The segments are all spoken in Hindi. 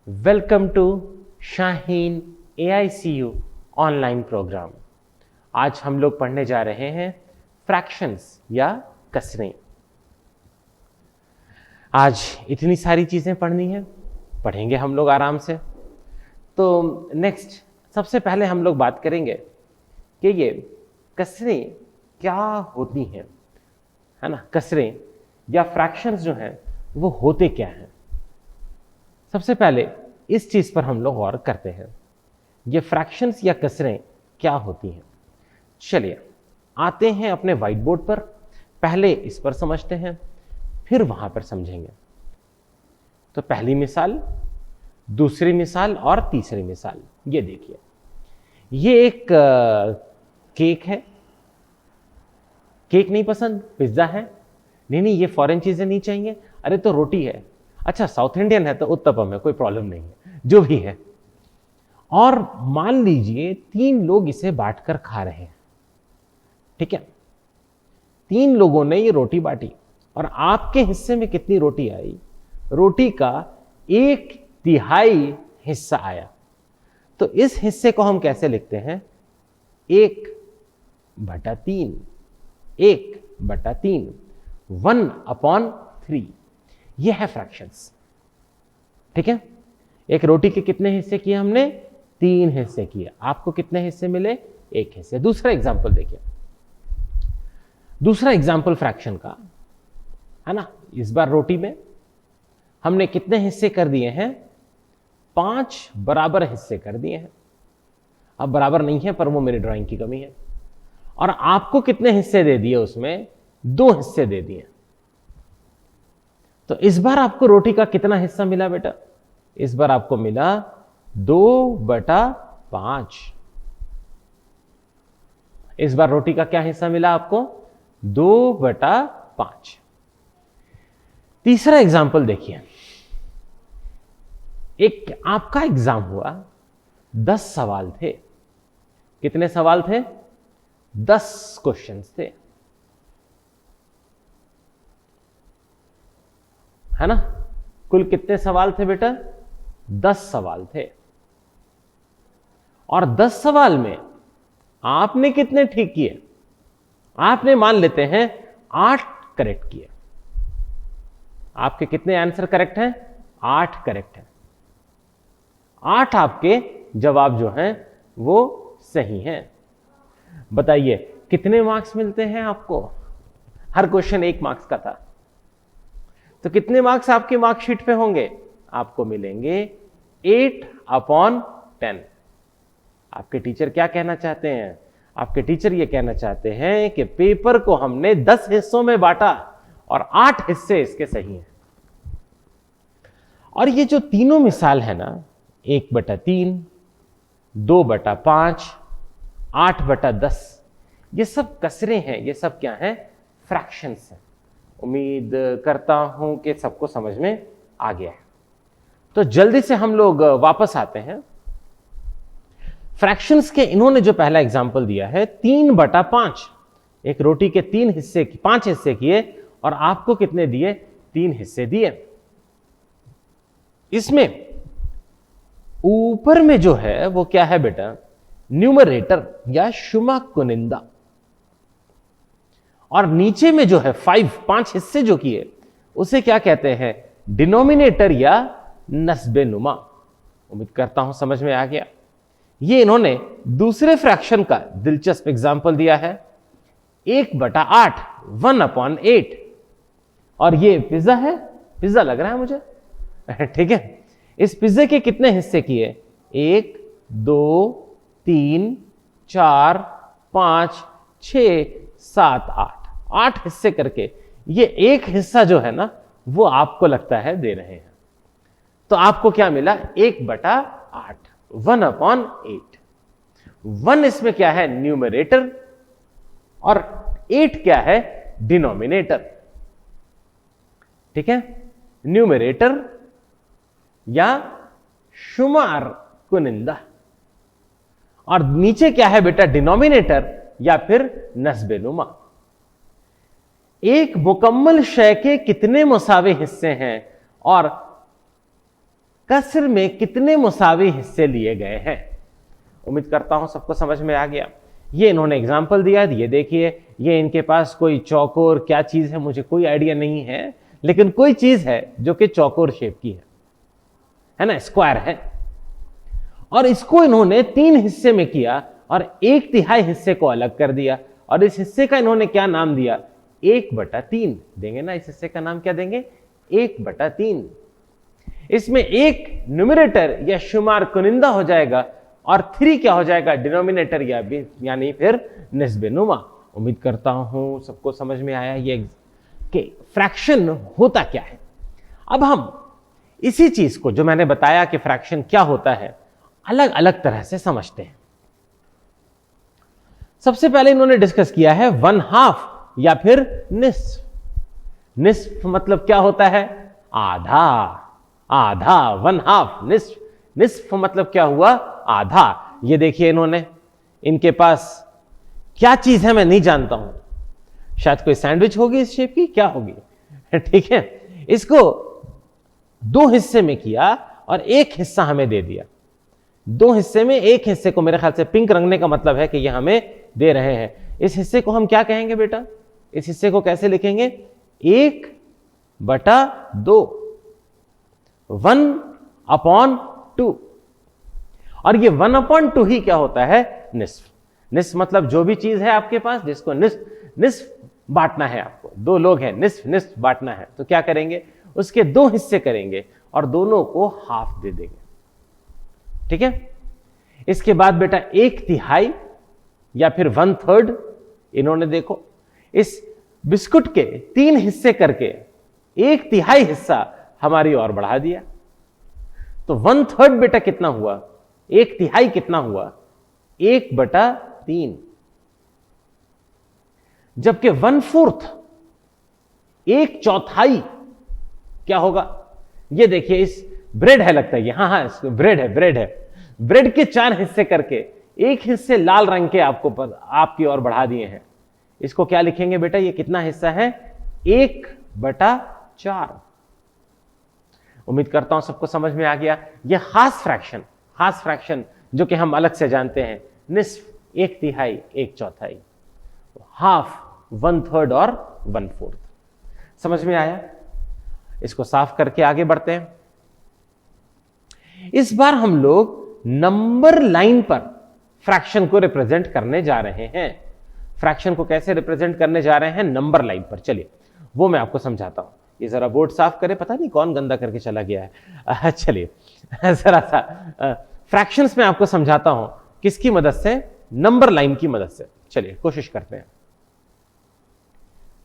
Welcome to Shaheen AICU online program. आज हम लोग पढ़ने जा रहे हैं फ्रैक्शंस या कसरें। आज इतनी सारी चीज़ें पढ़नी है, पढ़ेंगे हम लोग आराम से। तो नेक्स्ट सबसे पहले हम लोग बात करेंगे कि ये कसरें क्या होती हैं, है ना। कसरें या फ्रैक्शंस जो हैं वो होते क्या हैं। सबसे पहले इस चीज पर हम लोग गौर करते हैं, ये फ्रैक्शंस या कसरें क्या होती हैं। चलिए आते हैं अपने व्हाइट बोर्ड पर, पहले इस पर समझते हैं फिर वहां पर समझेंगे। तो पहली मिसाल, दूसरी मिसाल और तीसरी मिसाल, ये देखिए। ये एक केक है। केक नहीं पसंद, पिज्जा है। नहीं ये फॉरेन चीजें नहीं चाहिए। अरे तो रोटी है। अच्छा साउथ इंडियन है तो उत्तपम है, कोई प्रॉब्लम नहीं है, जो भी है। और मान लीजिए 3 लोग इसे बांटकर खा रहे हैं, ठीक है। 3 लोगों ने ये रोटी बांटी और आपके हिस्से में कितनी रोटी आई? रोटी का 1/3 हिस्सा आया। तो इस हिस्से को हम कैसे लिखते हैं? 1/3, 1/3, 1/3। यह है फ्रैक्शंस, ठीक है। एक रोटी के कितने हिस्से किए हमने? 3 हिस्से किए। आपको कितने हिस्से मिले? 1 हिस्से। दूसरा एग्जांपल देखिए, दूसरा एग्जांपल फ्रैक्शन का, है ना। इस बार रोटी में हमने कितने हिस्से कर दिए हैं? 5 बराबर हिस्से कर दिए हैं। अब बराबर नहीं है पर वो मेरी ड्राइंग की कमी है। और आपको कितने हिस्से दे दिए? उसमें 2 हिस्से दे दिए। तो इस बार आपको रोटी का कितना हिस्सा मिला बेटा? इस बार आपको मिला 2/5। इस बार रोटी का क्या हिस्सा मिला आपको? 2/5। तीसरा एग्जाम्पल देखिए। एक आपका एग्जाम हुआ, 10 सवाल थे। कितने सवाल थे? 10 क्वेश्चंस थे, है ना। कुल कितने सवाल थे बेटा? 10 सवाल थे। और 10 सवाल में आपने कितने ठीक किए? आपने मान लेते हैं 8 करेक्ट किए। आपके कितने आंसर करेक्ट हैं? 8 करेक्ट हैं। 8 आपके जवाब जो हैं वो सही हैं। बताइए कितने मार्क्स मिलते हैं आपको? हर क्वेश्चन 1 मार्क्स का था, तो कितने मार्क्स आपकी मार्कशीट पे होंगे? आपको मिलेंगे 8/10। आपके टीचर क्या कहना चाहते हैं? आपके टीचर ये कहना चाहते हैं कि पेपर को हमने 10 हिस्सों में बांटा और 8 हिस्से इसके सही हैं। और ये जो तीनों मिसाल है ना, 1/3, 2/5, 8/10, ये सब कसरे हैं। ये सब क्या हैं? फ्रैक्शंस हैं। उम्मीद करता हूं कि सबको समझ में आ गया है। तो जल्दी से हम लोग वापस आते हैं। फ्रैक्शंस के इन्होंने जो पहला एग्जांपल दिया है 3/5। एक रोटी के 5 हिस्से किए और आपको कितने दिए? 3 हिस्से दिए। इसमें ऊपर में जो है वो क्या है बेटा? न्यूमरेटर या शुमाकुनिंदा। और नीचे में जो है 5 हिस्से जो किए उसे क्या कहते हैं? डिनोमिनेटर या नस्बे नुमा। उम्मीद करता हूं समझ में आ गया। ये इन्होंने दूसरे फ्रैक्शन का दिलचस्प एग्जाम्पल दिया है, 1/8, 1/8। और ये पिज्जा है, पिज्जा लग रहा है मुझे, ठीक है। इस पिज्जे के कितने हिस्से किए? 1, 2, 3, 4, 5, 6, 7, 8 हिस्से करके ये एक हिस्सा जो है ना वो आपको लगता है दे रहे हैं। तो आपको क्या मिला? 1/8, 1/8। 1 इसमें क्या है? न्यूमरेटर, और 8 क्या है? डिनोमिनेटर, ठीक है। न्यूमरेटर या शुमार कुनिंदा। और नीचे क्या है बेटा? डिनोमिनेटर या फिर नस्बे नुमा। एक मुकम्मल शय के कितने मुसावे हिस्से हैं? और कसर में कितने मुसावी हिस्से लिए गए हैं। उम्मीद करता हूं सबको समझ में आ गया। ये इन्होंने एग्जाम्पल दिया, ये देखिए, ये इनके पास कोई चौकोर क्या चीज है मुझे कोई आइडिया नहीं है, लेकिन कोई चीज है जो कि चौकोर शेप की है ना, स्क्वायर है, और इसको इन्होंने 3 हिस्से में किया और 1/3 हिस्से को अलग कर दिया, और इस हिस्से का इन्होंने क्या नाम दिया, 1/3 देंगे ना। इस हिस्से का नाम क्या देंगे, 1/3। इसमें 1 न्यूमरेटर या शुमार कुनिंदा हो जाएगा और 3 क्या हो जाएगा, डिनोमिनेटर या यानी फिर निस्बे-नुमा। उम्मीद करता हूं सबको समझ में आया ये कि फ्रैक्शन होता क्या है। अब हम इसी चीज को जो मैंने बताया कि फ्रैक्शन क्या होता है अलग अलग तरह से समझते हैं। सबसे पहले इन्होंने डिस्कस किया है 1/2 या फिर निस्फ। निस्फ मतलब क्या होता है, आधा। आधा 1/2 निस्फ। निस्फ मतलब क्या हुआ, आधा। ये देखिए इन्होंने, इनके पास क्या चीज है मैं नहीं जानता हूं, शायद कोई सैंडविच होगी इस शेप की, क्या होगी, ठीक है। इसको 2 हिस्से में किया और 1 हिस्सा हमें दे दिया। 2 हिस्से में 1 हिस्से को मेरे ख्याल से पिंक रंगने का मतलब है कि ये हमें दे रहे हैं। इस हिस्से को हम क्या कहेंगे बेटा, इस हिस्से को कैसे लिखेंगे, 1/2, 1/2। और ये 1/2 ही क्या होता है, निस्फ। निस्फ मतलब जो भी चीज है आपके पास जिसको निस्फ बांटना है, आपको 2 लोग हैं, निस्फ बांटना है, तो क्या करेंगे, उसके 2 हिस्से करेंगे और दोनों को हाफ दे देंगे, ठीक है। इसके बाद बेटा 1/3 या फिर 1/3, इन्होंने देखो इस बिस्कुट के 3 हिस्से करके 1/3 हिस्सा हमारी और बढ़ा दिया, तो 1/3 बेटा कितना हुआ, 1/3 कितना हुआ, 1/3। जबकि 1/4, 1/4 क्या होगा, ये देखिए, इस ब्रेड है लगता है ये, हाँ ब्रेड है। ब्रेड के 4 हिस्से करके 1 हिस्से लाल रंग के आपकी ओर बढ़ा दिए हैं। इसको क्या लिखेंगे बेटा, ये कितना हिस्सा है, 1/4। उम्मीद करता हूं सबको समझ में आ गया। ये खास फ्रैक्शन जो कि हम अलग से जानते हैं, निस्फ, 1/3, 1/4, हाफ, 1/3 और 1/4। समझ में आया। इसको साफ करके आगे बढ़ते हैं। इस बार हम लोग नंबर लाइन पर फ्रैक्शन को रिप्रेजेंट करने जा रहे हैं। फ्रैक्शन को कैसे रिप्रेजेंट करने जा रहे हैं, नंबर लाइन पर। चलिए वो मैं आपको समझाता हूं। ये जरा बोर्ड साफ करें, पता नहीं कौन गंदा करके चला गया है। चलिए जरा सा फ्रैक्शंस में आपको समझाता हूं, किसकी मदद से, नंबर लाइन की मदद से। चलिए कोशिश करते हैं।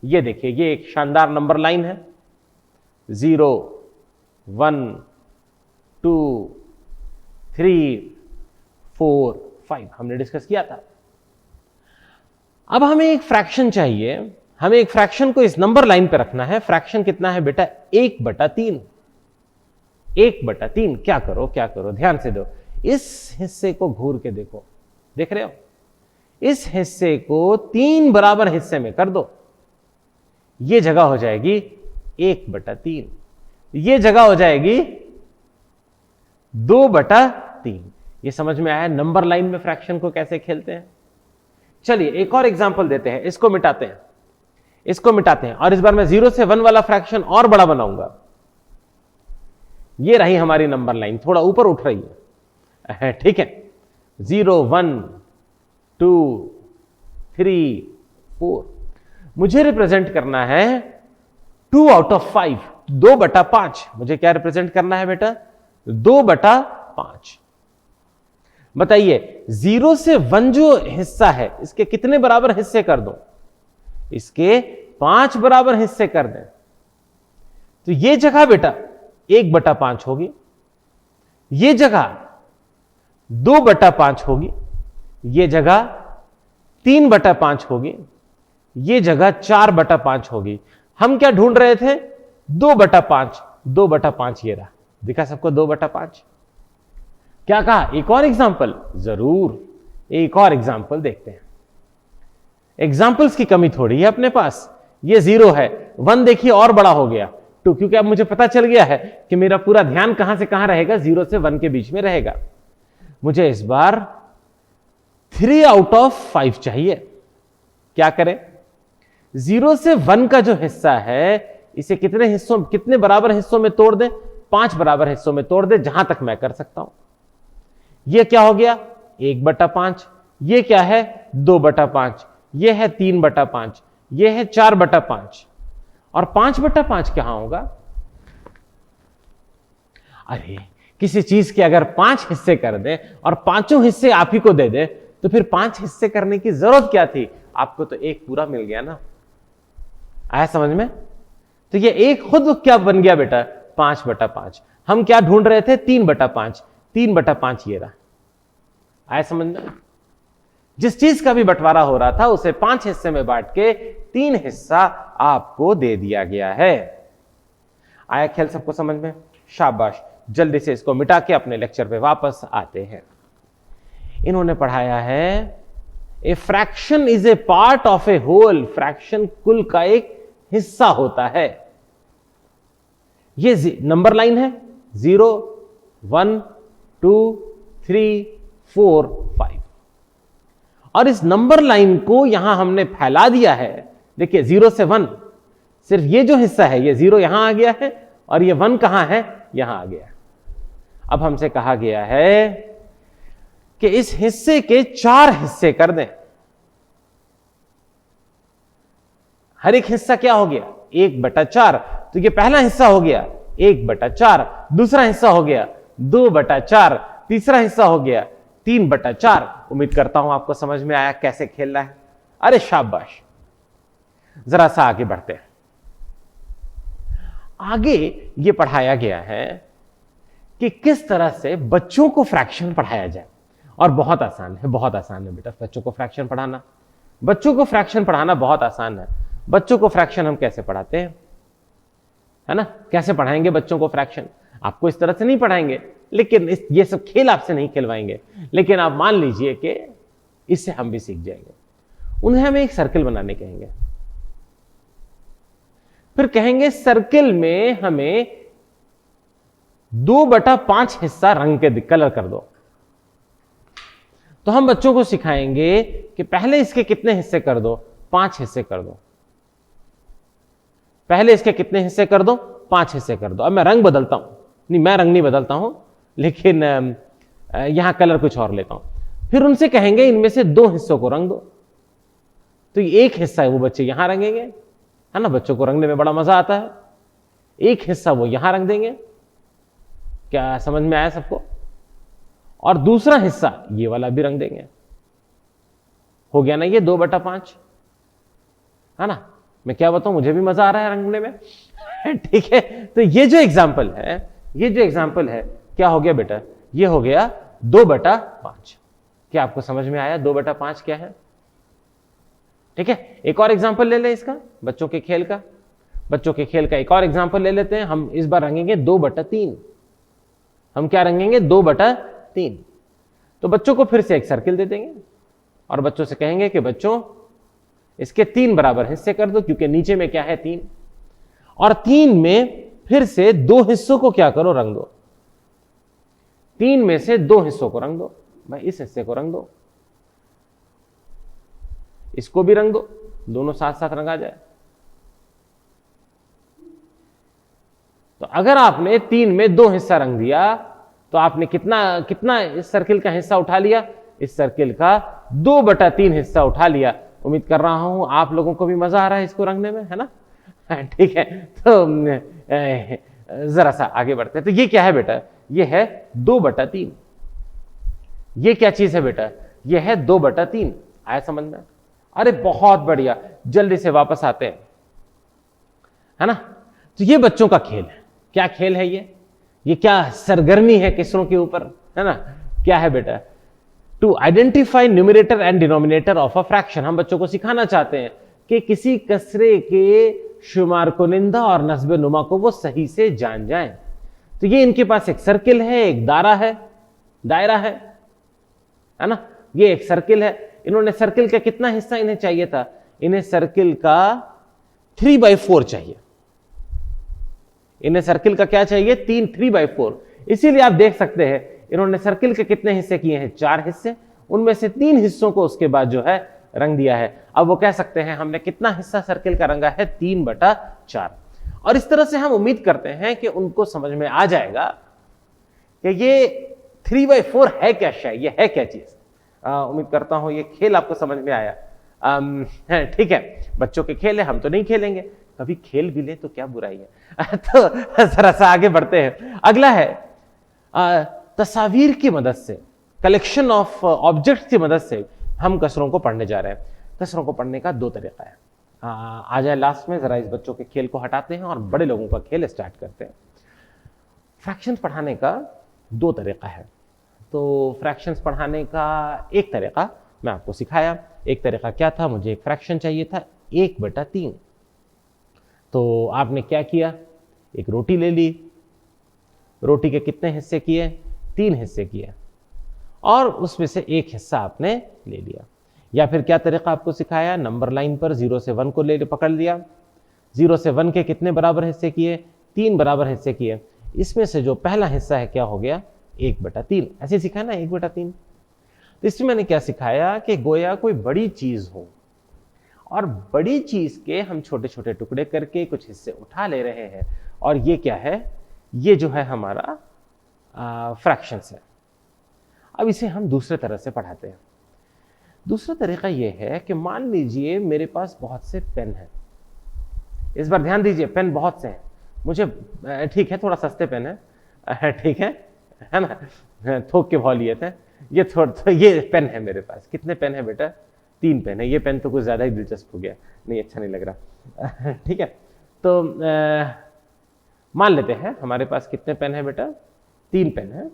ये देखिए, ये एक शानदार नंबर लाइन है, 0, 1, 2, 3, 4, 5 हमने डिस्कस किया था। अब हमें एक फ्रैक्शन चाहिए, हमें एक फ्रैक्शन को इस नंबर लाइन पे रखना है। फ्रैक्शन कितना है बेटा, 1/3। 1/3। क्या करो, ध्यान से दो, इस हिस्से को घूर के देखो, देख रहे हो, इस हिस्से को 3 बराबर हिस्से में कर दो, ये जगह हो जाएगी 1/3, ये जगह हो जाएगी 2/3। ये समझ में आया नंबर लाइन में फ्रैक्शन को कैसे खेलते हैं। चलिए एक और एग्जांपल देते हैं, इसको मिटाते हैं और इस बार मैं 0 से 1 वाला फ्रैक्शन और बड़ा बनाऊंगा। ये रही हमारी नंबर लाइन, थोड़ा ऊपर उठ रही है, ठीक है। 0, 1, 2, 3, 4 मुझे रिप्रेजेंट करना है 2/5, 2/5। मुझे क्या रिप्रेजेंट करना है बेटा, 2/5। बताइए 0 से 1 जो हिस्सा है, इसके कितने बराबर हिस्से कर दो, इसके 5 बराबर हिस्से कर दें, तो ये जगह बेटा 1/5 होगी, ये जगह 2/5 होगी, ये जगह 3/5 होगी, ये जगह 4/5 होगी। हम क्या ढूंढ रहे थे, 2/5। 2/5 ये रहा, दिखा सबको 2/5। क्या कहा, एक और एग्जाम्पल, जरूर एक और एग्जाम्पल देखते हैं। एग्जाम्पल्स की कमी थोड़ी है अपने पास। ये 0 है, 1 देखिए और बड़ा हो गया, 2, क्योंकि अब मुझे पता चल गया है कि मेरा पूरा ध्यान कहां से कहां रहेगा, 0 से 1 के बीच में रहेगा। मुझे इस बार 3 आउट ऑफ 5 चाहिए। क्या करें? 0 से 1 का जो हिस्सा है इसे कितने बराबर हिस्सों में तोड़ दें? 5 बराबर हिस्सों में तोड़ दें, जहां तक मैं कर सकता हूं। यह क्या हो गया? 1/5। यह क्या है? 2/5। यह है 3/5। यह है 4/5। और 5/5 कहां होगा? अरे, किसी चीज के अगर 5 हिस्से कर दें और 5 हिस्से आप ही को दे दें तो फिर 5 हिस्से करने की जरूरत क्या थी? आपको तो एक पूरा मिल गया ना। आया समझ में? तो ये एक खुद क्या बन गया बेटा? 5/5। हम क्या ढूंढ रहे थे? 3/5। 3/5 ये रहा। आया समझ में? जिस चीज का भी बंटवारा हो रहा था उसे 5 हिस्से में बांट के 3 हिस्सा आपको दे दिया गया है। आया खेल सबको समझ में? शाबाश। जल्दी से इसको मिटा के अपने लेक्चर पे वापस आते हैं। इन्होंने पढ़ाया है a fraction is a part of a whole. Fraction कुल का एक हिस्सा होता है। ये नंबर लाइन है 0, 1, 2, 3, 4, 5 और इस नंबर लाइन को यहां हमने फैला दिया है। देखिए 0 से 1 सिर्फ ये जो हिस्सा है ये 0 यहां आ गया है और ये 1 कहां है? यहां आ गया। अब हमसे कहा गया है कि इस हिस्से के 4 हिस्से कर दें। हर एक हिस्सा क्या हो गया? 1/4। तो ये पहला हिस्सा हो गया 1/4, दूसरा हिस्सा हो गया 2/4, तीसरा हिस्सा हो गया 3/4। उम्मीद करता हूं आपको समझ में आया कैसे खेलना है। अरे शाबाश। जरा सा आगे बढ़ते हैं। आगे ये पढ़ाया गया है कि किस तरह से बच्चों को फ्रैक्शन पढ़ाया जाए। और बहुत आसान है, बहुत आसान है बेटा बच्चों को फ्रैक्शन पढ़ाना। बच्चों को फ्रैक्शन पढ़ाना बहुत आसान है। बच्चों को फ्रैक्शन हम कैसे पढ़ाते हैं, है ना? कैसे पढ़ाएंगे बच्चों को फ्रैक्शन? आपको इस तरह से नहीं पढ़ाएंगे, लेकिन ये सब खेल आपसे नहीं खिलवाएंगे, लेकिन आप मान लीजिए कि इससे हम भी सीख जाएंगे। उन्हें हम एक सर्कल बनाने कहेंगे, फिर कहेंगे सर्कल में हमें 2/5 हिस्सा रंग के कलर कर दो। तो हम बच्चों को सिखाएंगे कि पहले इसके कितने हिस्से कर दो? 5 हिस्से कर दो। पहले इसके कितने हिस्से कर दो? 5 हिस्से कर दो। अब मैं रंग बदलता हूं, नहीं मैं रंग नहीं बदलता हूं, लेकिन यहां कलर कुछ और लेता हूं। फिर उनसे कहेंगे इनमें से 2 हिस्सों को रंग दो। तो एक हिस्सा है वो बच्चे यहां रंगेंगे, है ना? बच्चों को रंगने में बड़ा मजा आता है। एक हिस्सा वो यहां रंग देंगे। क्या समझ में आया सबको? और दूसरा हिस्सा ये वाला भी रंग देंगे। हो गया ना ये 2/5, है ना? मैं क्या बताऊं, मुझे भी मजा आ रहा है रंगने में। ठीक है, तो ये जो एग्जाम्पल है क्या हो गया बेटा? ये हो गया 2/5। क्या आपको समझ में आया 2/5 क्या है? ठीक है, एक और एग्जाम्पल ले ले इसका, बच्चों के खेल का। बच्चों के खेल का एक और एग्जाम्पल ले लेते हैं। हम इस बार रंगेंगे 2/3। हम क्या रंगेंगे? 2/3। तो बच्चों को फिर से एक सर्किल दे देंगे और बच्चों से कहेंगे कि बच्चों इसके 3 बराबर हिस्से कर दो, क्योंकि नीचे में क्या है 3, और 3 में फिर से 2 हिस्सों को क्या करो? रंग दो। 3 में से 2 हिस्सों को रंग दो। भाई इस हिस्से को रंग दो, इसको भी रंग दो, दोनों साथ साथ रंगा जाए। तो अगर आपने 3 में 2 हिस्सा रंग दिया तो आपने कितना इस सर्किल का हिस्सा उठा लिया? इस सर्किल का 2/3 हिस्सा उठा लिया। उम्मीद कर रहा हूं आप लोगों को भी मजा आ रहा है इसको रंगने में, है ना? ठीक है, तो जरा सा आगे बढ़ते हैं। तो ये क्या है बेटा? ये है 2/3। ये क्या चीज है बेटा? ये है 2/3। आया समझ में? अरे बहुत बढ़िया, जल्दी से वापस आते हैं, है ना? तो ये बच्चों का खेल है। क्या खेल है ये क्या सरगर्मी है किसरों के ऊपर, है ना? क्या है बेटा? To identify numerator and denominator of a fraction. हम बच्चों को सिखाना चाहते हैं कि किसी कसरे के शुमार कुनिंदा और नस्ब नुमा को वो सही से जान जाएं। तो ये इनके पास एक सर्किल है, एक दायरा है ना? ये एक सर्किल है। इन्होंने सर्किल का कितना हिस्सा इन्हें चाहिए था? इन्हें सर्किल का 3/4 चाहिए। इन्हें सर्किल का क्या चाहिए, 3/4। इसीलिए आप देख सकते हैं इन्होंने सर्किल के कितने हिस्से किए हैं, 4 हिस्से, उनमें से 3 हिस्सों को उसके बाद जो है रंग दिया है। अब वो कह सकते हैं हमने कितना हिस्सा सर्किल का रंगा है, 3/4। और इस तरह से हम उम्मीद करते हैं कि उनको समझ में आ जाएगा कि ये 3/4 है क्या शय, ये है क्या चीज। उम्मीद करता हूं ये खेल आपको समझ में आया। ठीक है, बच्चों के खेल है, हम तो नहीं खेलेंगे, कभी खेल भी ले तो क्या बुराई है। तो जरा सा आगे बढ़ते हैं। अगला है तस्वीर की मदद से, कलेक्शन ऑफ ऑब्जेक्ट्स की मदद से हम कसरों को पढ़ने जा रहे हैं। कसरों को पढ़ने का 2 तरीका है। आ जाए लास्ट में, जरा इस बच्चों के खेल को हटाते हैं और बड़े लोगों का खेल स्टार्ट करते हैं। फ्रैक्शंस पढ़ाने का 2 तरीका है। तो फ्रैक्शंस पढ़ाने का एक तरीका मैं आपको सिखाया। एक तरीका क्या था, मुझे एक फ्रैक्शन चाहिए था 1/3। तो आपने क्या किया, एक रोटी ले ली, रोटी के कितने हिस्से किए, 3 हिस्से किए, और उसमें से एक हिस्सा आपने ले लिया। या फिर क्या तरीका आपको सिखाया, नंबर लाइन पर 0 से 1 को ले पकड़ लिया, 0 से 1 के कितने बराबर हिस्से किए, 3 बराबर हिस्से किए। इसमें से जो पहला हिस्सा है क्या हो गया, 1/3। ऐसे सिखाया ना, 1/3। तो इसमें मैंने क्या सिखाया कि गोया कोई बड़ी चीज हो और बड़ी चीज के हम छोटे छोटे टुकड़े करके कुछ हिस्से उठा ले रहे हैं, और ये क्या है, ये जो है हमारा फ्रैक्शंस है। अब इसे हम दूसरे तरह से पढ़ाते हैं। दूसरा तरीका यह है कि मान लीजिए मेरे पास बहुत से पेन हैं। इस बार ध्यान दीजिए, पेन बहुत से हैं मुझे, ठीक है थोड़ा सस्ते पेन है, ठीक है ना, थोक के भाव लिए थे। ये ये पेन है मेरे पास। कितने पेन है बेटा, 3 पेन है। ये पेन तो कुछ ज्यादा ही दिलचस्प हो गया, नहीं अच्छा नहीं लग रहा। ठीक है, तो मान लेते हैं हमारे पास कितने पेन है बेटा, 3 पेन है।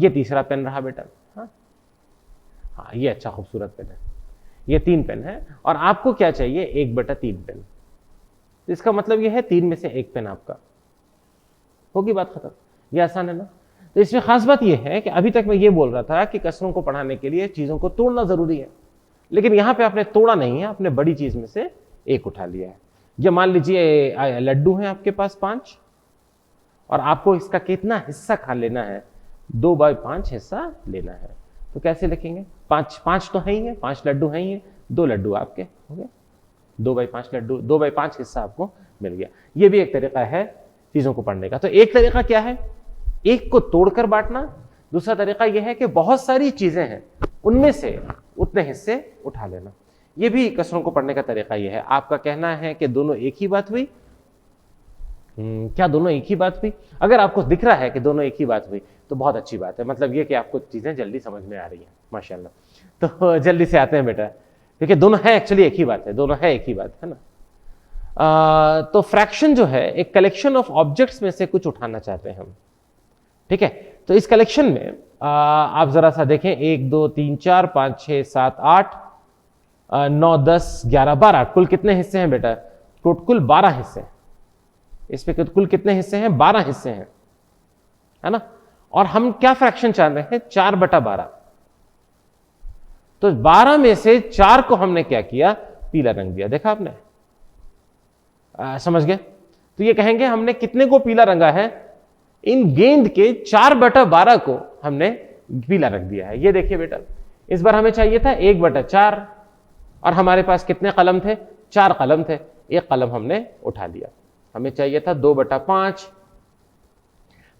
ये तीसरा पेन रहा बेटा, हाँ ये अच्छा खूबसूरत पेन है। ये 3 पेन है और आपको क्या चाहिए, 1/3 पेन। तो इसका मतलब ये है 3 में से 1 पेन आपका, होगी बात खत्म। ये आसान है ना। तो इसमें खास बात ये है कि अभी तक मैं ये बोल रहा था कि कसरों को पढ़ाने के लिए चीजों को तोड़ना जरूरी है, लेकिन यहां पे आपने तोड़ा नहीं है, आपने बड़ी चीज में से 1 उठा लिया है। ये मान लीजिए लड्डू हैं आपके पास 5, और आपको इसका कितना हिस्सा खा लेना है, 2/5 हिस्सा लेना है। तो कैसे लिखेंगे, 5 तो है ही है, 5 लड्डू हैं ही है, 2 लड्डू आपके हो गए, 2/5 लड्डू, 2/5 हिस्सा आपको मिल गया। ये भी एक तरीका है चीजों को पढ़ने का। तो एक तरीका क्या है, एक को तोड़कर बांटना। दूसरा तरीका यह है कि बहुत सारी चीजें हैं, उनमें से उतने हिस्से उठा लेना। यह भी कसरों को पढ़ने का तरीका यह है। आपका कहना है कि दोनों एक ही बात हुई। क्या दोनों एक ही बात हुई? अगर आपको दिख रहा है कि दोनों एक ही बात हुई तो बहुत अच्छी बात है, मतलब ये कि आपको चीजें जल्दी समझ में आ रही है, माशाल्लाह। तो जल्दी से आते हैं बेटा, क्योंकि दोनों है एक्चुअली एक ही बात है, दोनों है एक ही बात है ना। तो फ्रैक्शन जो है एक कलेक्शन ऑफ ऑब्जेक्ट्स में से कुछ उठाना चाहते हैं हम, ठीक है। तो इस कलेक्शन में आप जरा सा देखें, 1 2 3 4 5 6 7 8 9 10 11 12, कुल कितने हिस्से हैं बेटा? कुल 12 हिस्से हैं। इसमें कुल कितने हिस्से हैं? 12 हिस्से हैं, है ना। और हम क्या फ्रैक्शन चाह रहे हैं? 4/12। तो 12 में से 4 को हमने क्या किया? पीला रंग दिया। देखा आपने? समझ गए? तो ये कहेंगे हमने कितने को पीला रंगा है? इन गेंद के 4/12 को हमने पीला रंग दिया है। ये देखिए बेटा, इस बार हमें चाहिए था 1/4, और हमारे पास कितने कलम थे? 4 कलम थे। एक कलम हमने उठा लिया। हमें चाहिए था 2/5,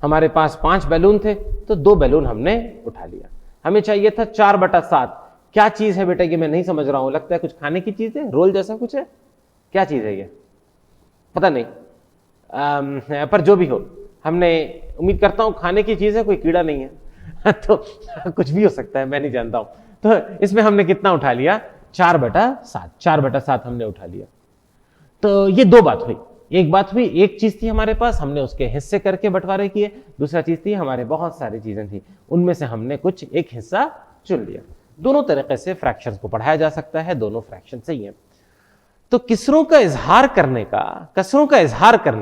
हमारे पास 5 बैलून थे तो 2 बैलून हमने उठा लिया। हमें चाहिए था 4/7। क्या चीज है बेटा? ये मैं नहीं समझ रहा हूं, लगता है कुछ खाने की चीज है, रोल जैसा कुछ है। क्या चीज है ये? पता नहीं, पर जो भी हो, हमने, उम्मीद करता हूं खाने की चीज है, कोई कीड़ा नहीं है। तो कुछ भी हो सकता है, मैं नहीं जानता हूं। तो इसमें हमने कितना उठा लिया? 4/7। 4/7 हमने उठा लिया। तो ये 2 बात हुई। एक बात हुई, एक चीज थी हमारे पास, हमने उसके हिस्से करके बंटवारे किए। दूसरा चीज थी, हमारे बहुत सारी चीजें थी, उनमें से हमने कुछ एक हिस्सा चुन लिया। दोनों तरीके से फ्रैक्शंस को पढ़ाया जा सकता है, दोनों फ्रैक्शन सही है। तो कसरों का इजहार करने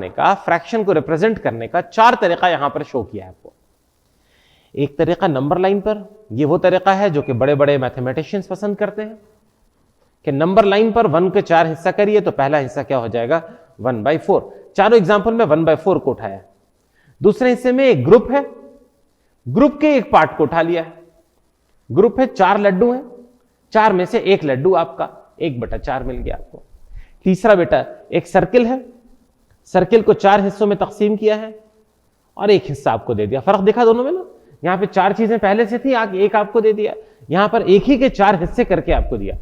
का, फ्रैक्शन को रिप्रेजेंट करने का 4 तरीका यहां पर शो किया है आपको। एक तरीका नंबर लाइन पर, यह वो तरीका है जो कि बड़े बड़े मैथमेटिशियंस पसंद करते हैं कि नंबर लाइन पर 1 के 4 हिस्सा करिए तो पहला हिस्सा क्या हो जाएगा? 1/4। चारों एग्जाम्पल में 1/4 को उठाया। दूसरे हिस्से में एक ग्रुप है, ग्रुप के एक पार्ट को उठा लिया है। ग्रुप है, 4 लड्डू हैं, 4 में से एक लड्डू आपका 1/4 मिल गया आपको। तीसरा बेटा एक सर्किल है, सर्किल को 4 हिस्सों में तकसीम किया है और एक हिस्सा आपको दे दिया। फर्क दिखा दोनों में ना, यहां पे 4 चीजें पहले से थी, एक आपको दे दिया, यहां पर एक ही के 4 हिस्से करके आपको दिया।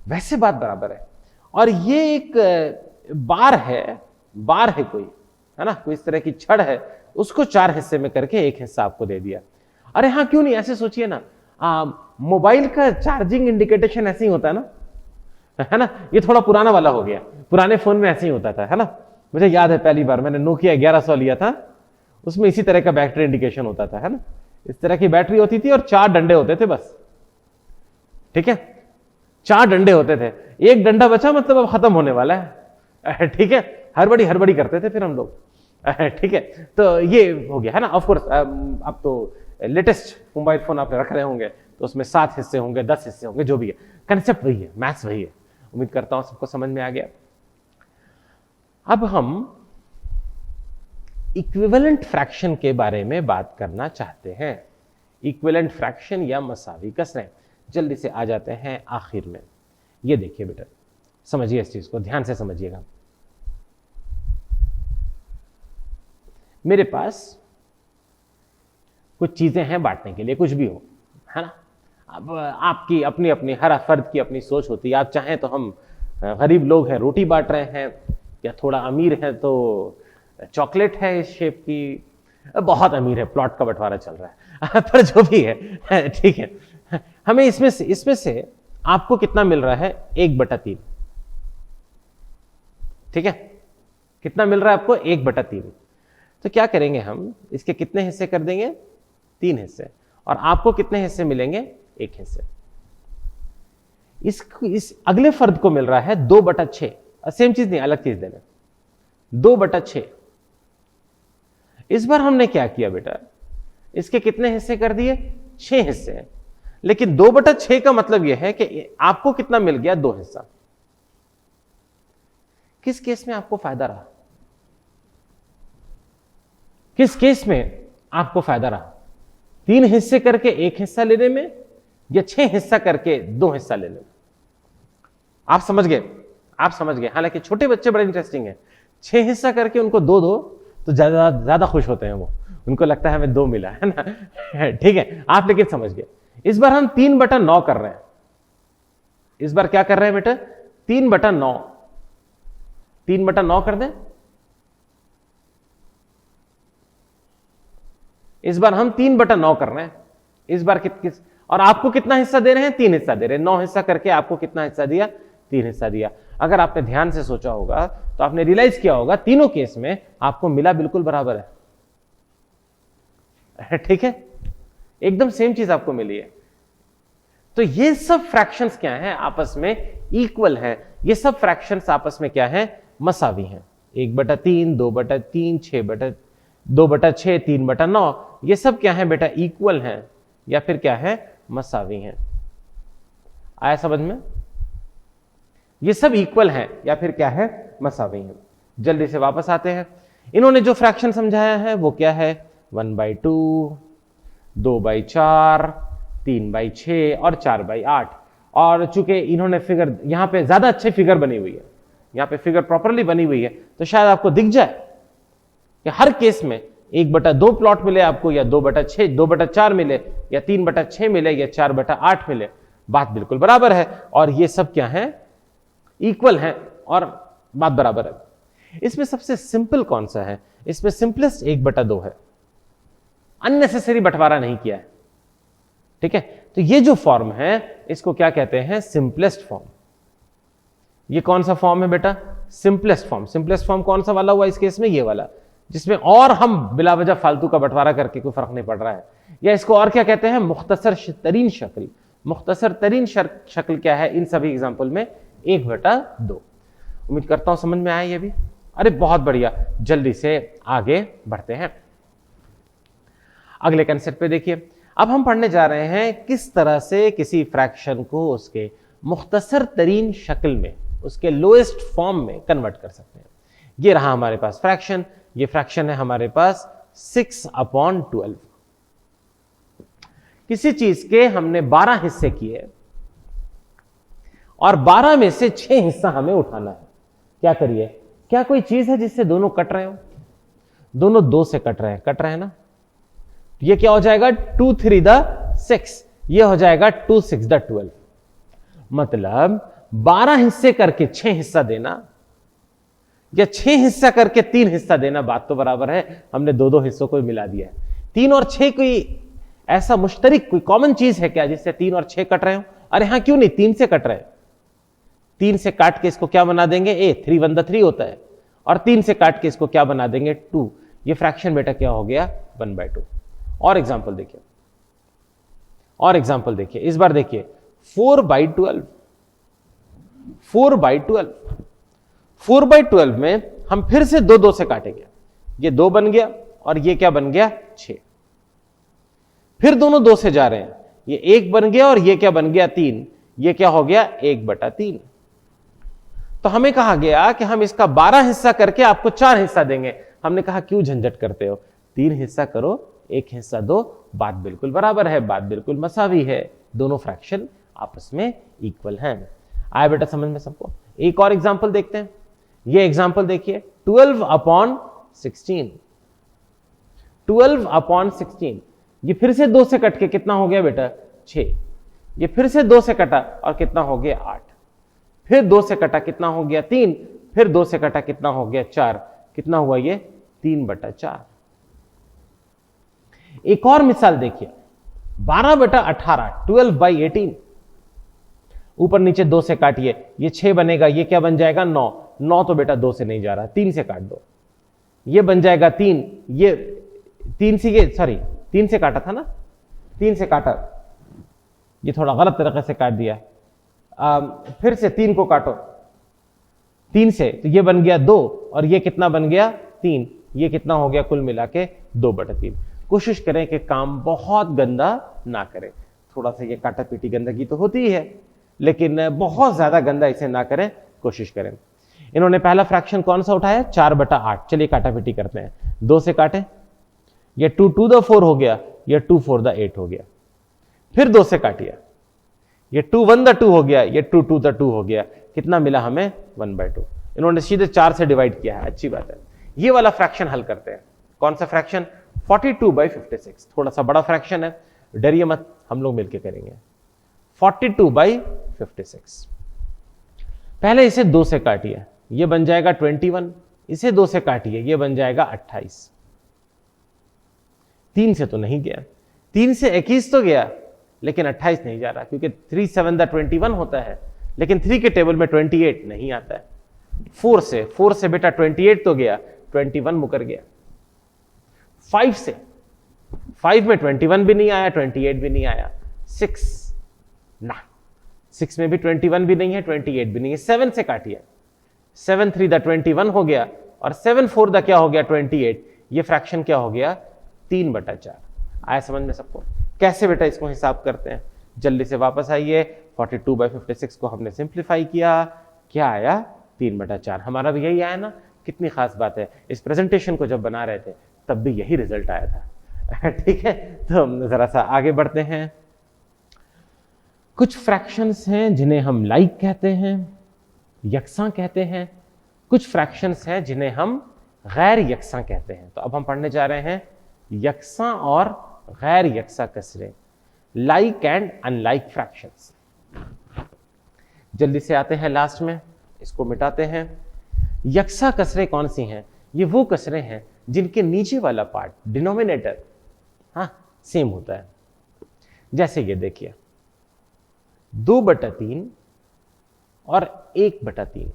वैसे बात बराबर है। और ये एक बार है कोई, है ना, कोई इस तरह की छड़ है, उसको 4 हिस्से में करके एक हिस्सा आपको दे दिया। अरे हाँ, क्यों नहीं, ऐसे सोचिए ना, मोबाइल का चार्जिंग इंडिकेशन ऐसे ही होता है ना। ये थोड़ा पुराना वाला हो गया, पुराने फोन में ऐसे ही होता था, है ना। मुझे याद है पहली बार मैंने नोकिया 1100 लिया था, उसमें इसी तरह का बैटरी इंडिकेशन होता था, है ना। इस तरह की बैटरी होती थी और 4 डंडे होते थे बस, ठीक है, 4 डंडे होते थे। एक डंडा बचा मतलब अब खत्म होने वाला है, ठीक है। हड़बड़ी करते थे फिर हम लोग, ठीक है। तो ये हो गया, है ना। ऑफ कोर्स अब तो लेटेस्ट मोबाइल फोन आप रख रहे होंगे तो उसमें 7 हिस्से होंगे, 10 हिस्से होंगे, जो भी है, कंसेप्ट वही है, मैथ्स वही है। उम्मीद करता हूं सबको समझ में आ गया। अब हम इक्विवेलेंट फ्रैक्शन के बारे में बात करना चाहते हैं। इक्विवेलेंट फ्रैक्शन या मसावी कसरें, जल्दी से आ जाते हैं आखिर में। ये देखिए बेटा, समझिए इस चीज को, ध्यान से समझिएगा। मेरे पास कुछ चीजें हैं बांटने के लिए, कुछ भी हो, है ना। अब आपकी अपनी अपनी, हर फर्द की अपनी सोच होती है। आप चाहें तो हम गरीब लोग हैं, रोटी बांट रहे हैं, या थोड़ा अमीर है तो चॉकलेट है इस शेप की, बहुत अमीर है, प्लॉट का बंटवारा चल रहा है पर जो भी है, ठीक है। हमें इसमें से आपको कितना मिल रहा है, 1/3, ठीक है। कितना मिल रहा है आपको, 1/3। तो क्या करेंगे हम, इसके कितने हिस्से कर देंगे, 3 हिस्से, और आपको कितने हिस्से मिलेंगे, 1 हिस्से। इस अगले फर्द को मिल रहा है 2/6, सेम चीज नहीं, अलग चीज देना, 2/6। इस बार हमने क्या किया बेटा, इसके कितने हिस्से कर दिए, 6 हिस्से। लेकिन 2/6 का मतलब यह है कि आपको कितना मिल गया, 2 हिस्सा। किस केस में आपको फायदा रहा, किस केस में आपको फायदा रहा, 3 हिस्से करके 1 हिस्सा लेने में, या 6 हिस्सा करके 2 हिस्सा लेने में? आप समझ गए। हालांकि छोटे बच्चे बड़े इंटरेस्टिंग है, 6 हिस्सा करके उनको 2 दो तो ज्यादा खुश होते हैं वो, उनको लगता है हमें 2 मिला, है ना। ठीक है, आप लेकिन समझ गए। इस बार हम 3/9 कर रहे हैं। इस बार क्या कर रहे हैं बेटा, 3/9, 3/9 कर दें। इस बार हम 3/9 कर रहे हैं। इस बार किस और आपको कितना हिस्सा दे रहे हैं, 3 हिस्सा दे रहे हैं। 9 हिस्सा करके आपको कितना हिस्सा दिया, 3 हिस्सा दिया। अगर आपने ध्यान से सोचा होगा तो आपने रियलाइज किया होगा तीनों केस में आपको मिला बिल्कुल बराबर है, ठीक है, एकदम सेम चीज आपको मिली है। तो ये सब फ्रैक्शंस क्या हैं, आपस में इक्वल हैं। ये सब फ्रैक्शंस आपस में क्या हैं, मसावी हैं। 1/3, 2/3, 2/6, 3/9, ये सब क्या है बेटा, इक्वल हैं या फिर क्या है, मसावी हैं। आया समझ में? ये सब इक्वल हैं या फिर क्या है, मसावी हैं। जल्दी से वापस आते हैं। इन्होंने जो फ्रैक्शन समझाया है वो क्या है, 1/2, 2/4, 3/6 और 4/8। और चूंकि इन्होंने फिगर यहां पे ज्यादा अच्छी फिगर बनी हुई है, यहां पे फिगर प्रॉपरली बनी हुई है, तो शायद आपको दिख जाए कि हर केस में 1/2 प्लॉट मिले आपको, या 2/6, 2/4 मिले, या 3/6 मिले, या 4/8 मिले, बात बिल्कुल बराबर है। और ये सब क्या है, इक्वल हैं और बात बराबर है। इसमें सबसे सिंपल कौन सा है, इसमें सिंपलेस्ट 1/2 है, अननेसेसरी बंटवारा नहीं किया है, ठीक है। तो ये जो फॉर्म है इसको क्या कहते हैं, सिंपलेस्ट फॉर्म। ये कौन सा फॉर्म है बेटा, सिंपलेस्ट फॉर्म। सिंपलेस्ट फॉर्म कौन सा वाला हुआ इस केस में, ये वाला, जिसमें और हम बिला वजह फालतू का बंटवारा करके कोई फर्क नहीं पड़ रहा है। या इसको और क्या कहते हैं, मुख्तसर तरीन शक्ल। मुख्तसर तरीन शक्ल क्या है इन सभी एग्जाम्पल में, 1/2। उम्मीद करता हूं समझ में आया ये भी। अरे बहुत बढ़िया, जल्दी से आगे बढ़ते हैं अगले कंसेप्ट पे। देखिए, अब हम पढ़ने जा रहे हैं किस तरह से किसी फ्रैक्शन को उसके मुख्तसर तरीन शक्ल में, उसके लोएस्ट फॉर्म में कन्वर्ट कर सकते हैं। ये रहा हमारे पास फ्रैक्शन, ये फ्रैक्शन है हमारे पास 6/12। किसी चीज के हमने 12 हिस्से किए और 12 में से 6 हिस्सा हमें उठाना है। क्या करिए, क्या कोई चीज है जिससे दोनों कट रहे हो? दोनों 2 से कट रहे हैं ना। ये क्या हो जाएगा, 2 3 द 6, ये हो जाएगा 2 6 द 12। मतलब 12 हिस्से करके 6 हिस्सा देना या 6 हिस्सा करके 3 हिस्सा देना, बात तो बराबर है। हमने 2 हिस्सों को मिला दिया है। 3 और 6 कोई ऐसा मुश्तरक कोई कॉमन चीज है क्या जिससे 3 और 6 कट रहे हो? अरे हाँ, क्यों नहीं, 3 से कट रहे हैं। 3 से काट के इसको क्या बना देंगे, 3 1 3 होता है, और 3 से काट के इसको क्या बना देंगे, 2। ये फ्रैक्शन बेटा क्या हो गया, 1/2। और एग्जांपल देखिए, इस बार देखिए 4/12। 4/12 में हम फिर से 2 से काटेंगे। ये 2 बन गया और ये क्या बन गया, 6। फिर दोनों 2 से जा रहे हैं, ये 1 बन गया और ये क्या बन गया, 3। ये क्या हो गया, 1/3। तो हमें कहा गया कि हम इसका 12 हिस्सा करके आपको 4 हिस्सा देंगे। हमने कहा क्यों झंझट करते हो, 3 हिस्सा करो, 1 हिस्सा दो, बात बिल्कुल बराबर है, बात बिल्कुल मसावी है, दोनों फ्रैक्शन आपस में इक्वल हैं। आया बेटा समझ में सबको? एक और एग्जांपल देखते हैं। ये एग्जांपल देखिए, 12/16। 12/16 ये फिर से 2 से कट के कितना हो गया बेटा, 6। ये फिर से 2 से कटा और कितना हो गया, 8। फिर 2 से कटा कितना हो गया, 3। फिर 2 से कटा कितना हो गया, 4। कितना हुआ ये, 3/4। एक और मिसाल देखिए, 12/18, 12/18। ऊपर नीचे 2 से काटिए, ये 6 बनेगा, ये क्या बन जाएगा, 9। 9 तो बेटा 2 से नहीं जा रहा, 3 से काट दो, ये बन जाएगा 3। ये 3 से काटा था ना, 3 से काटा, ये थोड़ा गलत तरीके से काट दिया। फिर से 3 को काटो, 3 से, तो ये बन गया 2 और ये कितना बन गया, 3। ये कितना हो गया, कुल मिला के 2/3। कोशिश करें कि काम बहुत गंदा ना करें। थोड़ा सा ये काटा पीटी गंदगी तो होती है, लेकिन बहुत ज्यादा गंदा इसे ना करें, कोशिश करें। इन्होंने पहला फ्रैक्शन कौन सा उठाया, 4/8। चलिए काटा पीटी करते हैं। 2 से काटे, ये 2 2 द 4 हो गया, ये 2 4 द 8 हो गया। फिर 2 से काटिया, ये 2 1 द 2 हो गया, ये 2 2 द 2 हो गया। कितना मिला हमें, 1/2। इन्होंने सीधे 4 से डिवाइड किया है, अच्छी बात है। ये वाला फ्रैक्शन हल करते हैं। कौन सा फ्रैक्शन, 42/56। थोड़ा सा बड़ा फ्रैक्शन है, डरिए मत, हम लोग मिलकर करेंगे। 42/56। पहले इसे 2 से काटिए, ये बन जाएगा 21। इसे 2 से काटिए, ये बन जाएगा 28। 3 से तो नहीं गया, 3 से 21 तो गया, लेकिन 28 नहीं जा रहा, क्योंकि 3 7 द 21 होता है, लेकिन 3 के टेबल में 28 नहीं आता है। 4 से बेटा 28 तो गया, 21 मुकर गया। 5 से, 5 में 21 भी नहीं आया, 28 भी नहीं आया। 6 ना, 6 में भी 21 भी नहीं है, 28 भी नहीं है। 7 से काटिए, 7 3 द 21 हो गया और 7 4 द क्या हो गया, 28। ये फ्रैक्शन क्या हो गया, 3/4। आया समझ में सबको? कैसे बेटा इसको हिसाब करते हैं, जल्दी से वापस आइए। 42/56 को हमने सिंप्लीफाई किया, क्या आया, 3/4। हमारा भी यही आया ना, कितनी खास बात है। इस प्रेजेंटेशन को जब बना रहे थे तब भी यही रिजल्ट आया था। ठीक है, तो हम जरा सा आगे बढ़ते हैं। कुछ फ्रैक्शंस हैं जिन्हें हम लाइक कहते हैं, यकसा कहते हैं। कुछ फ्रैक्शंस हैं जिन्हें हम गैर यकसा कहते हैं। तो अब हम पढ़ने जा रहे हैं यकसा और गैर यकसा कसरे, लाइक एंड अनलाइक फ्रैक्शंस। जल्दी से आते हैं लास्ट में, इसको मिटाते हैं। यकसा कसरे कौन सी हैं? ये वो कसरे हैं जिनके नीचे वाला पार्ट, डिनोमिनेटर, हाँ सेम होता है। जैसे ये देखिए, 2/3 और 1/3,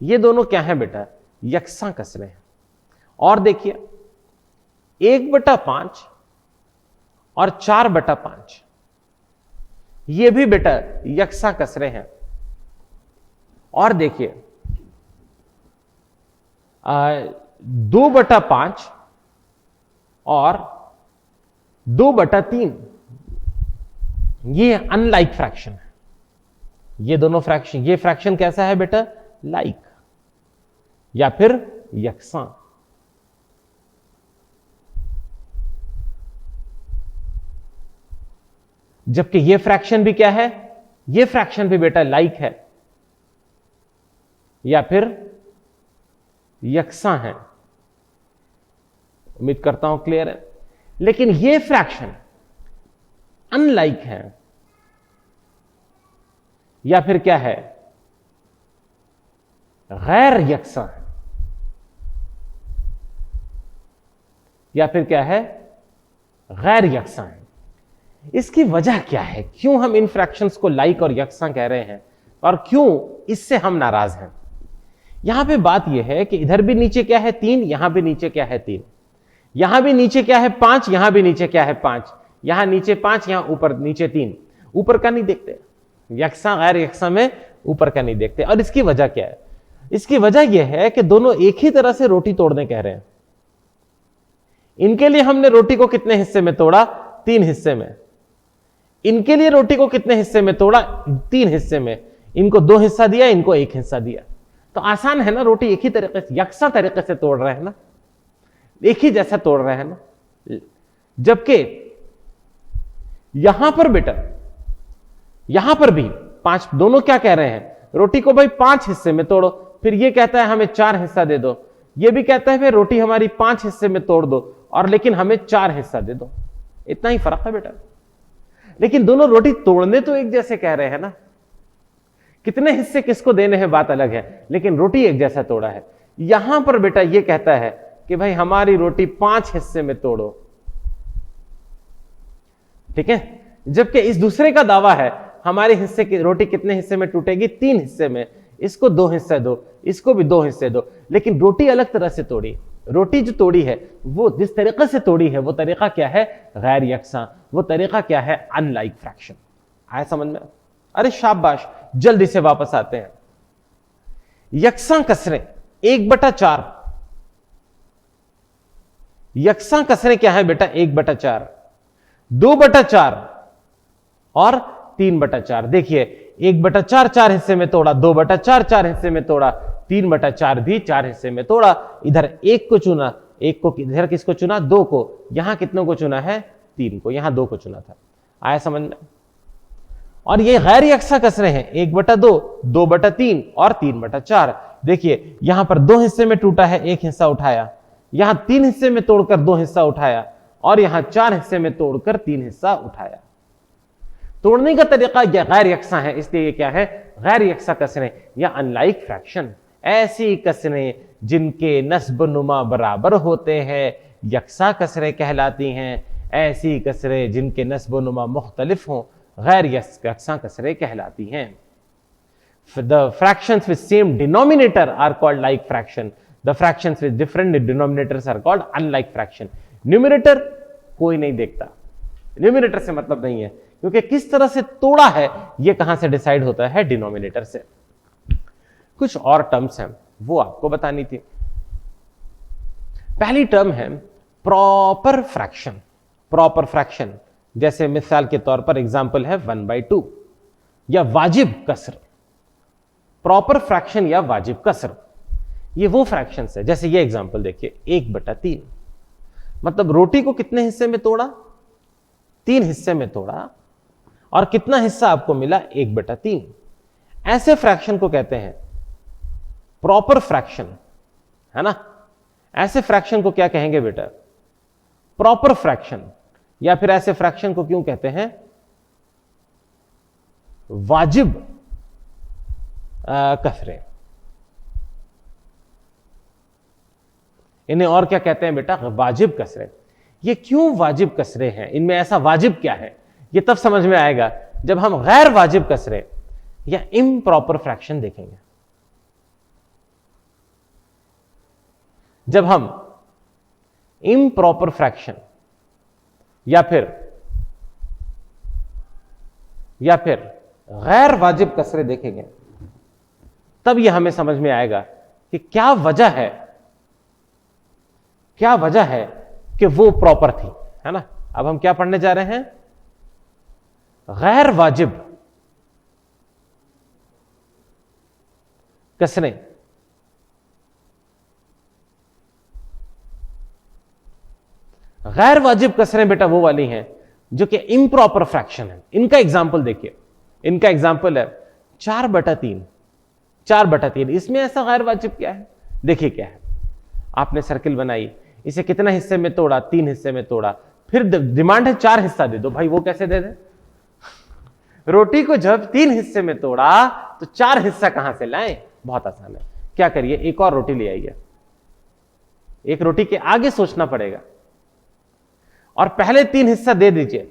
ये दोनों क्या हैं बेटा, यकसा कसरे हैं। और देखिए 1/5 और 4/5, ये भी बेटा यकसा कसरे हैं। और देखिए 2/5 और 2/3, ये अनलाइक फ्रैक्शन है। ये दोनों फ्रैक्शन, ये फ्रैक्शन कैसा है बेटा, लाइक। या फिर यकसां। जबकि ये फ्रैक्शन भी क्या है, ये फ्रैक्शन भी बेटा लाइक है या फिर यकसां है। उम्मीद करता हूं क्लियर है। लेकिन ये फ्रैक्शन अनलाइक है या फिर क्या है, गैर यकसां है, या फिर क्या है, गैर यकसां है। इसकी वजह क्या है, क्यों हम इन फ्रैक्शंस को लाइक और यकसां कह रहे हैं और क्यों इससे हम नाराज हैं। यहां पे बात यह है कि इधर भी नीचे क्या है 3, यहां भी नीचे क्या है 3, यहां भी नीचे क्या है 5, यहां भी नीचे क्या है 5, यहां नीचे 5, यहां ऊपर नीचे 3। ऊपर का नहीं देखते, यकसां गैर यकसां में ऊपर का नहीं देखते। और इसकी वजह क्या है, इसकी वजह यह है कि दोनों एक ही तरह से रोटी तोड़ने कह रहे हैं। इनके लिए हमने रोटी को कितने हिस्से में तोड़ा, 3 हिस्से में। इनके लिए रोटी को कितने हिस्से में तोड़ा, 3 हिस्से में। इनको 2 हिस्सा दिया, इनको 1 हिस्सा दिया। तो आसान है ना, रोटी एक ही तरीके से यकसा तरीके से तोड़ रहे हैं ना, एक ही जैसा तोड़ रहे हैं ना। जबकि यहां पर बेटा, यहां पर भी 5, दोनों क्या कह रहे हैं, रोटी को भाई 5 हिस्से में तोड़ो। फिर ये कहता है हमें 4 हिस्सा दे दो, ये भी कहता है फिर रोटी हमारी 5 हिस्से में तोड़ दो और लेकिन हमें 4 हिस्सा दे दो। इतना ही फर्क है बेटा। लेकिन दोनों रोटी तोड़ने तो एक जैसे कह रहे हैं ना, कितने हिस्से किसको देने हैं बात अलग है, लेकिन रोटी एक जैसा तोड़ा है। यहां पर बेटा ये कहता है कि भाई हमारी रोटी 5 हिस्से में तोड़ो, ठीक है। जबकि इस दूसरे का दावा है हमारे हिस्से की रोटी कितने हिस्से में टूटेगी, 3 हिस्से में। इसको 2 हिस्से दो, इसको भी 2 हिस्से दो, लेकिन रोटी अलग तरह से तोड़ी। रोटी जो तोड़ी है वो जिस तरीके से तोड़ी है वो तरीका क्या है, गैर यकसां। वो तरीका क्या है, अनलाइक फ्रैक्शन। आया समझ में? अरे शाबाश, जल्दी से वापस आते हैं। यकसां कसरें 1/4। यकसां कसरें क्या है बेटा, 1/4, 2/4 और 3/4। देखिए 1/4 4 हिस्से में तोड़ा, 2/4 4 हिस्से में तोड़ा, 3/4 भी 4 हिस्से में तोड़ा। इधर 1 को चुना, 1 को इधर किसको चुना, 2 को। यहां कितनों को चुना है, 3 को। यहां 2 को चुना था। आया समझ में? और ये गैर यकसा कसरे हैं, 1/2, 2/3 और 3/4। देखिए यहां पर 2 हिस्से में टूटा है, 1 हिस्सा उठाया, यहां 3 हिस्से में तोड़कर 2 हिस्सा उठाया और यहां 4 हिस्से में तोड़कर 3 हिस्सा उठाया। तोड़ने का तरीका गैर यकसा है, इसलिए ये क्या है, गैर यकसा कसरें या अनलाइक फ्रैक्शन। ऐसी कसरें जिनके नस्ब नुमा बराबर होते हैं यकसा कसरें कहलाती हैं। ऐसी कसरें जिनके नस्ब नुमा मुख्तलिफ हों गैर यकसा कसरें कहलाती हैं। The fractions with same denominator are called like fraction. The fractions with different denominators are called unlike fraction. Numerator कोई नहीं देखता, न्यूमिनेटर से मतलब नहीं है, क्योंकि किस तरह से तोड़ा है यह कहां से डिसाइड होता है, डिनोमिनेटर से। कुछ और टर्म्स हैं वो आपको बतानी थी। पहली टर्म है प्रॉपर फ्रैक्शन। प्रॉपर फ्रैक्शन जैसे मिसाल के तौर पर एग्जांपल है 1/2 या वाजिब कसर। प्रॉपर फ्रैक्शन या वाजिब कसर ये वो फ्रैक्शन है, जैसे ये एग्जांपल देखिए 1/3। मतलब रोटी को कितने हिस्से में तोड़ा, 3 हिस्से में तोड़ा और कितना हिस्सा आपको मिला, 1/3। ऐसे फ्रैक्शन को कहते हैं प्रॉपर फ्रैक्शन, है ना। ऐसे फ्रैक्शन को क्या कहेंगे बेटा, प्रॉपर फ्रैक्शन। या फिर ऐसे फ्रैक्शन को क्यों कहते हैं, वाजिब कसरें। इन्हें और क्या कहते हैं बेटा, वाजिब कसरें। ये क्यों वाजिब कसरें हैं, इनमें ऐसा वाजिब क्या है, ये तब समझ में आएगा जब हम गैर वाजिब कसरें या इम्प्रॉपर फ्रैक्शन देखेंगे। जब हम इम्प्रॉपर फ्रैक्शन या फिर गैर वाजिब कसरें देखेंगे तब यह हमें समझ में आएगा कि क्या वजह है कि वो प्रॉपर थी, है ना। अब हम क्या पढ़ने जा रहे हैं, गैर वाजिब कसरें गैर वाजिब कसरें बेटा वो वाली हैं जो कि इम्प्रॉपर फ्रैक्शन है। इनका एग्जाम्पल देखिए, इनका एग्जाम्पल है 4/3। 4/3 इसमें ऐसा गैर वाजिब क्या है? देखिए क्या है, आपने सर्किल बनाई, इसे कितना हिस्से में तोड़ा? 3 हिस्से में तोड़ा, फिर डिमांड है 4 हिस्सा दे दो। भाई वो कैसे दे दे? रोटी को जब 3 हिस्से में तोड़ा तो 4 हिस्सा कहां से लाएं? बहुत आसान है, क्या करिए, एक और रोटी ले आइए। एक रोटी के आगे सोचना पड़ेगा और पहले 3 हिस्सा दे दीजिए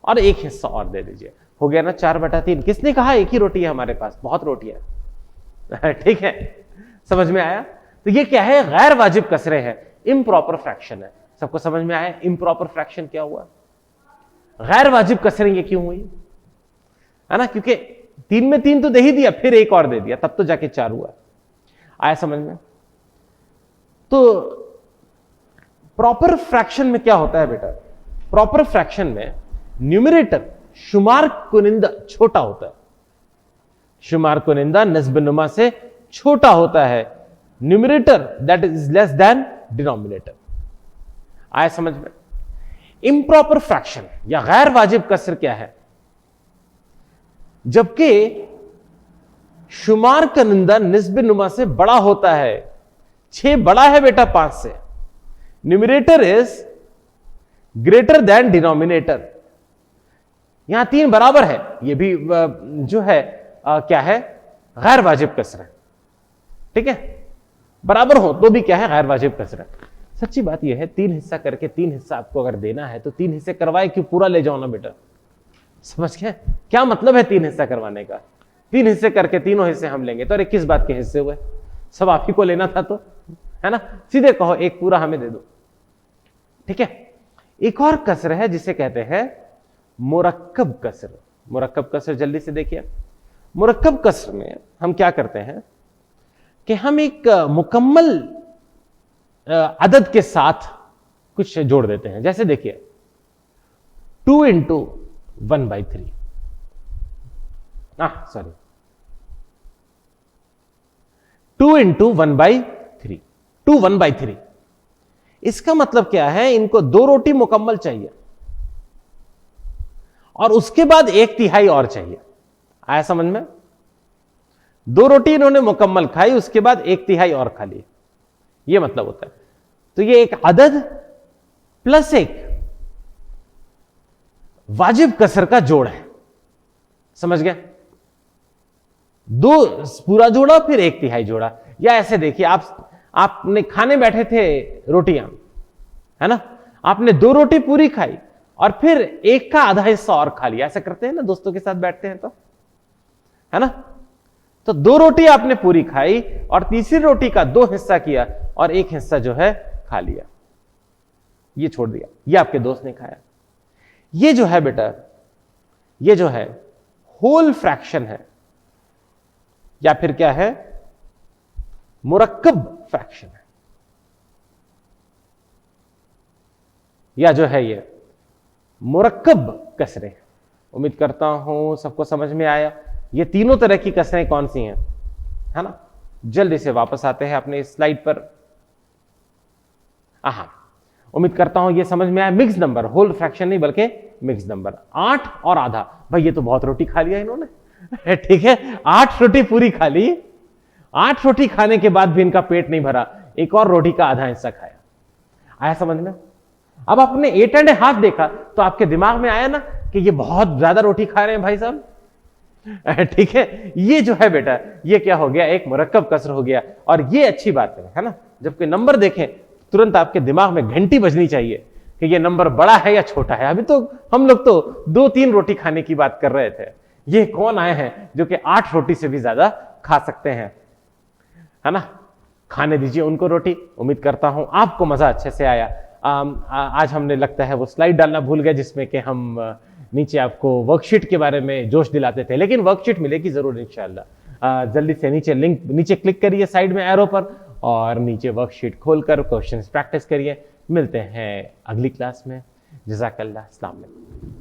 और 1 हिस्सा और दे दीजिए। हो गया ना 4/3। किसने कहा एक ही रोटी है हमारे पास? बहुत रोटियां ठीक है, समझ में आया? तो ये क्या है? गैर वाजिब कसरे हैं, इम्प्रॉपर फ्रैक्शन है। सबको समझ में आया इम्प्रॉपर फ्रैक्शन क्या हुआ? गैर वाजिब कसरें ये क्यों हुई? है ना, क्योंकि 3 में 3 तो दे ही दिया, फिर 1 और दे दिया, तब तो जाके 4 हुआ। आया समझ में? तो प्रॉपर फ्रैक्शन में क्या होता है बेटा? प्रॉपर फ्रैक्शन में न्यूमरेटर शुमार कुनिंदा छोटा होता है। शुमार कुनिंदा निस्ब-नुमा से छोटा होता है। Numerator that is less than denominator. आया समझ में? इम्प्रॉपर फ्रैक्शन या गैर वाजिब कसर क्या है? जबकि शुमार कुनिंदा निस्ब-नुमा से बड़ा होता है। 6 बड़ा है बेटा 5 से। Numerator is greater than denominator. यहां 3 बराबर है, यह भी जो है क्या है? गैर वाजिब कसर है। ठीक है, बराबर हो तो भी क्या है? गैर वाजिब कसर है। सच्ची बात यह है, 3 हिस्सा करके 3 हिस्सा आपको अगर देना है तो 3 हिस्से करवाए क्यों? पूरा ले जाओ ना बेटा। समझ गए क्या मतलब है 3 हिस्सा करवाने का? 3 हिस्से करके तीनों हिस्से हम लेंगे तो अरे किस बात के हिस्से हुए? सब आप ही को लेना था तो, है ना? सीधे कहो एक पूरा हमें दे दो। ठीक है, एक और कसर है जिसे कहते हैं मुरक्कब कसर। मुरक्कब कसर जल्दी से देखिए। मुरक्कब कसर में हम क्या करते हैं कि हम एक मुकम्मल अदद के साथ कुछ जोड़ देते हैं। जैसे देखिए 2 × 1/3, सॉरी 2 × 1/3, 2 1/3। इसका मतलब क्या है? इनको 2 रोटी मुकम्मल चाहिए और उसके बाद 1/3 और चाहिए। आया समझ में? 2 रोटी इन्होंने मुकम्मल खाई, उसके बाद 1/3 और खा ली, यह मतलब होता है। तो ये एक अदद प्लस एक वाजिब कसर का जोड़ है। समझ गए? 2 पूरा जोड़ा फिर 1/3 जोड़ा। या ऐसे देखिए, आपने खाने बैठे थे रोटियां, है ना? आपने 2 रोटी पूरी खाई और फिर 1 का आधा हिस्सा और खा लिया। ऐसा करते हैं ना दोस्तों के साथ बैठते हैं तो, है ना? तो 2 रोटी आपने पूरी खाई और तीसरी रोटी का 2 हिस्सा किया और 1 हिस्सा जो है खा लिया, ये छोड़ दिया, ये आपके दोस्त ने खाया। ये जो है बेटा, ये जो है होल फ्रैक्शन है या फिर क्या है? मुरक्कब फ्रैक्शन है, या जो है ये मुरक्कब कसरें। उम्मीद करता हूं सबको समझ में आया। ये तीनों तरह की कसरें कौन सी हैं, है ना? जल्दी से वापस आते हैं अपने इस स्लाइड पर। उम्मीद करता हूं ये समझ में आया। मिक्स नंबर, होल फ्रैक्शन नहीं बल्कि मिक्स नंबर। 8 और आधा, भाई ये तो बहुत रोटी खा लिया इन्होंने ठीक है, 8 रोटी पूरी खा ली, 8 रोटी खाने के बाद भी इनका पेट नहीं भरा, एक और रोटी का आधा हिस्सा खाया। आया समझ में? अब आपने 8.5 देखा तो आपके दिमाग में आया ना कि ये बहुत ज्यादा रोटी खा रहे हैं भाई साहब ठीक है, ये जो है बेटा, ये क्या हो गया? एक मुरक्कब कसर हो गया। और ये अच्छी बात है ना? जब कोई नंबर देखें तुरंत आपके दिमाग में घंटी बजनी चाहिए कि ये नंबर बड़ा है या छोटा है। अभी तो हम लोग तो 2-3 रोटी खाने की बात कर रहे थे, ये कौन आए हैं जो कि 8 रोटी से भी ज्यादा खा सकते हैं, है ना? खाने दीजिए उनको रोटी। उम्मीद करता हूं आपको मजा अच्छे से आया। आज हमने लगता है वो स्लाइड डालना भूल गए जिसमें कि हम नीचे आपको वर्कशीट के बारे में जोश दिलाते थे, लेकिन वर्कशीट मिलेगी जरूर इंशाल्लाह। जल्दी से नीचे लिंक नीचे क्लिक करिए साइड में एरो पर और नीचे वर्कशीट खोलकर क्वेश्चंस प्रैक्टिस करिए। मिलते हैं अगली क्लास में। जज़ाकल्लाह, अस्सलाम वालेकुम।